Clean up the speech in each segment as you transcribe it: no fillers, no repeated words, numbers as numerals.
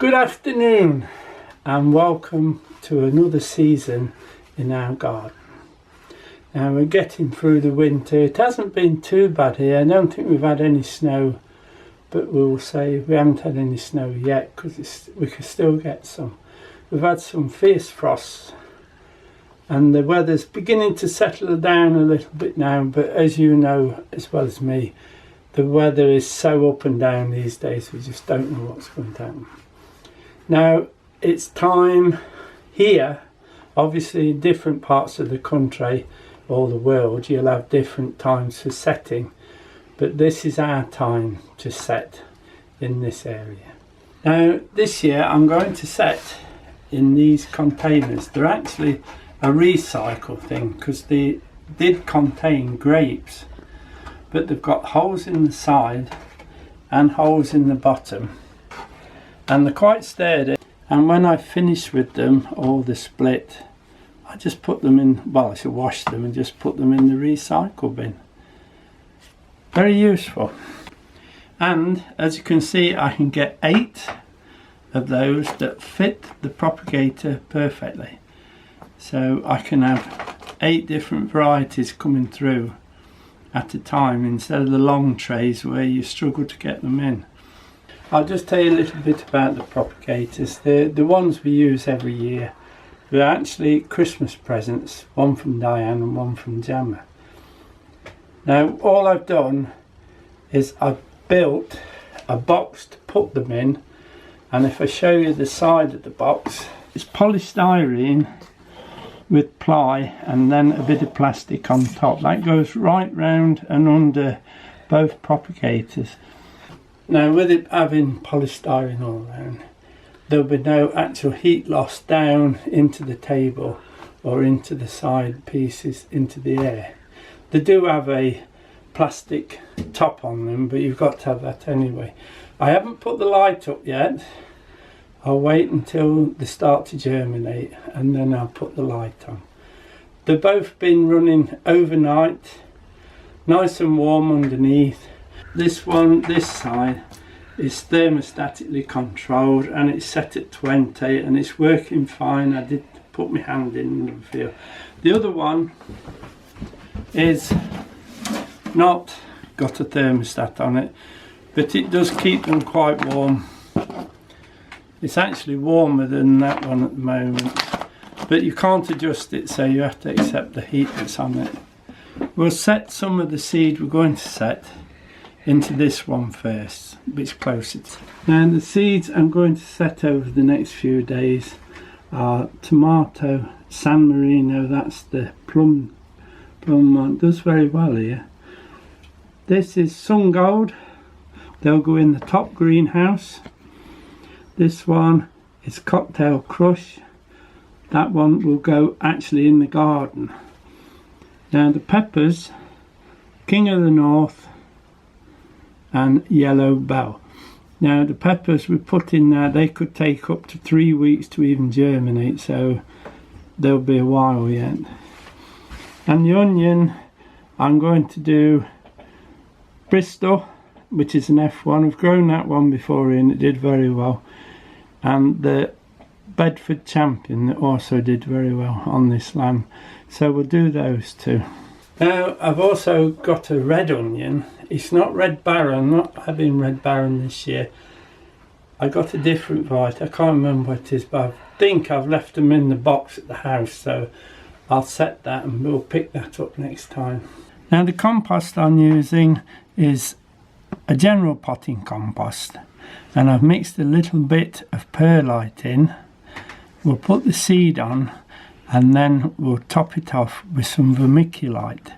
Good afternoon and welcome to another season in our garden. Now we're getting through the winter. It hasn't been too bad here. I don't think we've had any snow, but we'll say we haven't had any snow yet because we can still get some. We've had some fierce frosts and the weather's beginning to settle down a little bit now, but as you know as well as me, the weather is so up and down these days, we just don't know what's going to happen. Now it's time here, obviously in different parts of the country or the world you'll have different times for setting, but this is our time to set in this area. Now this year I'm going to set in these containers. They're actually a recycle thing because they did contain grapes, but they've got holes in the side and holes in the bottom, and they're quite sturdy, and when I finish with them or the split, I just put them in, well I should wash them and just put them in the recycle bin. Very useful. And as you can see, I can get 8 of those that fit the propagator perfectly, so I can have 8 different varieties coming through at a time instead of the long trays where you struggle to get them in. I'll just tell you a little bit about the propagators. The ones we use every year. They're actually Christmas presents, one from Diane and one from Jammer. Now all I've done is I've built a box to put them in, and if I show you the side of the box, it's polystyrene with ply and then a bit of plastic on top. That goes right round and under both propagators. Now with it having polystyrene all around, there'll be no actual heat loss down into the table or into the side pieces into the air. They do have a plastic top on them, but you've got to have that anyway. I haven't put the light up yet. I'll wait until they start to germinate and then I'll put the light on. They've both been running overnight, nice and warm underneath. This one, this side, is thermostatically controlled and it's set at 20 and it's working fine. I did put my hand in and feel. The other one is not got a thermostat on it, but it does keep them quite warm. It's actually warmer than that one at the moment, but you can't adjust it, so you have to accept the heat that's on it. We'll set some of the seed we're going to set into this one first, which closer to. Now the seeds I'm going to set over the next few days are tomato, San Marino, that's the plum one, does very well here. This is Sungold, they'll go in the top greenhouse. This one is Cocktail Crush, that one will go actually in the garden. Now the peppers, King of the North and Yellow Bell. Now the peppers we put in there, they could take up to 3 weeks to even germinate, so there'll be a while yet. And the onion, I'm going to do Bristol, which is an F1. I've grown that one before and it did very well. And the Bedford Champion that also did very well on this lamb. So we'll do those two. Now I've also got a red onion. It's not Red Baron, I'm not having Red Baron this year. I got a different variety, I can't remember what it is, but I think I've left them in the box at the house, so I'll set that and we'll pick that up next time. Now the compost I'm using is a general potting compost, and I've mixed a little bit of perlite in. We'll put the seed on and then we'll top it off with some vermiculite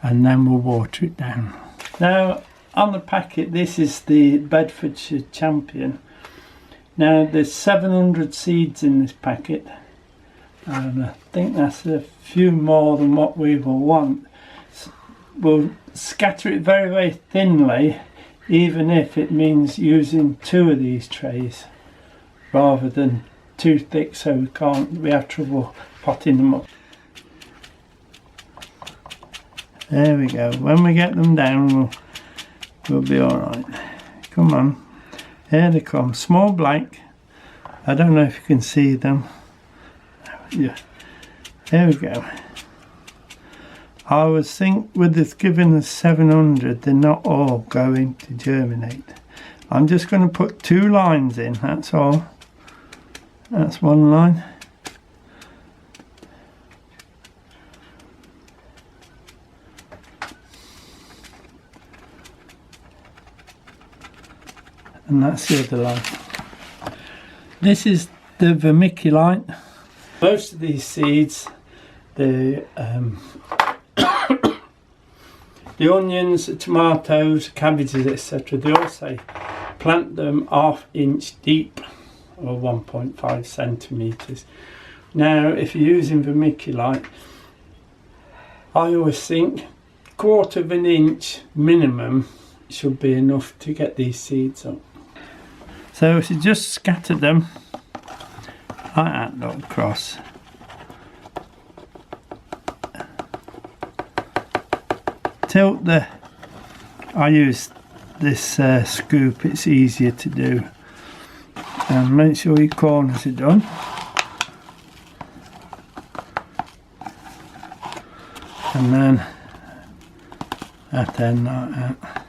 and then we'll water it down. Now on the packet, this is the Bedfordshire Champion. Now there's 700 seeds in this packet and I think that's a few more than what we will want. We'll scatter it very, very thinly, even if it means using 2 of these trays rather than too thick, so we have trouble potting them up. There we go. When we get them down, we'll be all right. Come on, here they come. Small blank, I don't know if you can see them. Yeah, there we go. I was think with this giving us 700, they're not all going to germinate. I'm just going to put 2 lines in, that's all. That's 1 line. And that's the other line. This is the vermiculite. Most of these seeds, the onions, the tomatoes, cabbages, etc., they all say plant them 1/2 inch deep or 1.5 centimetres. Now, if you're using vermiculite, I always think 1/4 inch minimum should be enough to get these seeds up. So if you just scatter them like that, look across. Tilt the, I use this scoop, it's easier to do. And make sure your corners are done. And then that end like that.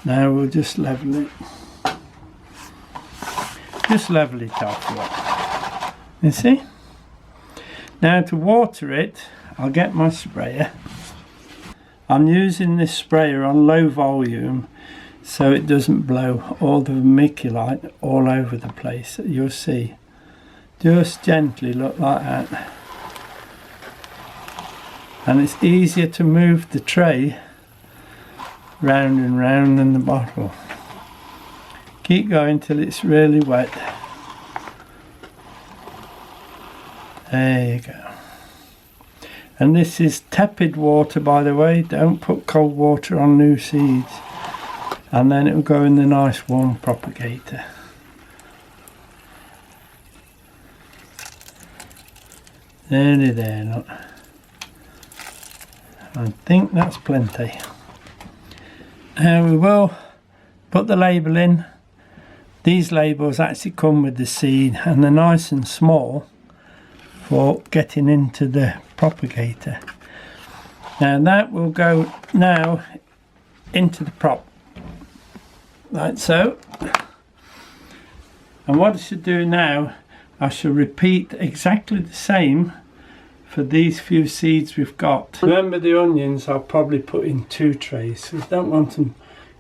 Now we'll just level it. Just level it off, look. You see? Now to water it, I'll get my sprayer. I'm using this sprayer on low volume so it doesn't blow all the vermiculite all over the place. You'll see. Just gently, look like that. And it's easier to move the tray round and round than the bottle. Keep going till it's really wet. There you go. And this is tepid water, by the way. Don't put cold water on new seeds. And then it will go in the nice warm propagator. Nearly there, look. I think that's plenty. We will put the label in. These labels actually come with the seed and they're nice and small for getting into the propagator. Now that will go now into the prop, like so. And what I should do now, I shall repeat exactly the same for these few seeds we've got. Remember, the onions I'll probably put in 2 trays, because I don't want them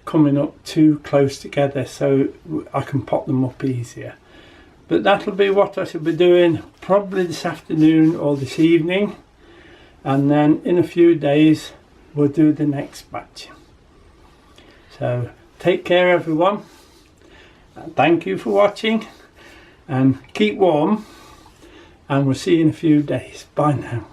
coming up too close together, so I can pop them up easier. But that'll be what I should be doing probably this afternoon or this evening, and then in a few days we'll do the next batch. So take care everyone, thank you for watching, and keep warm, and we'll see you in a few days. Bye now.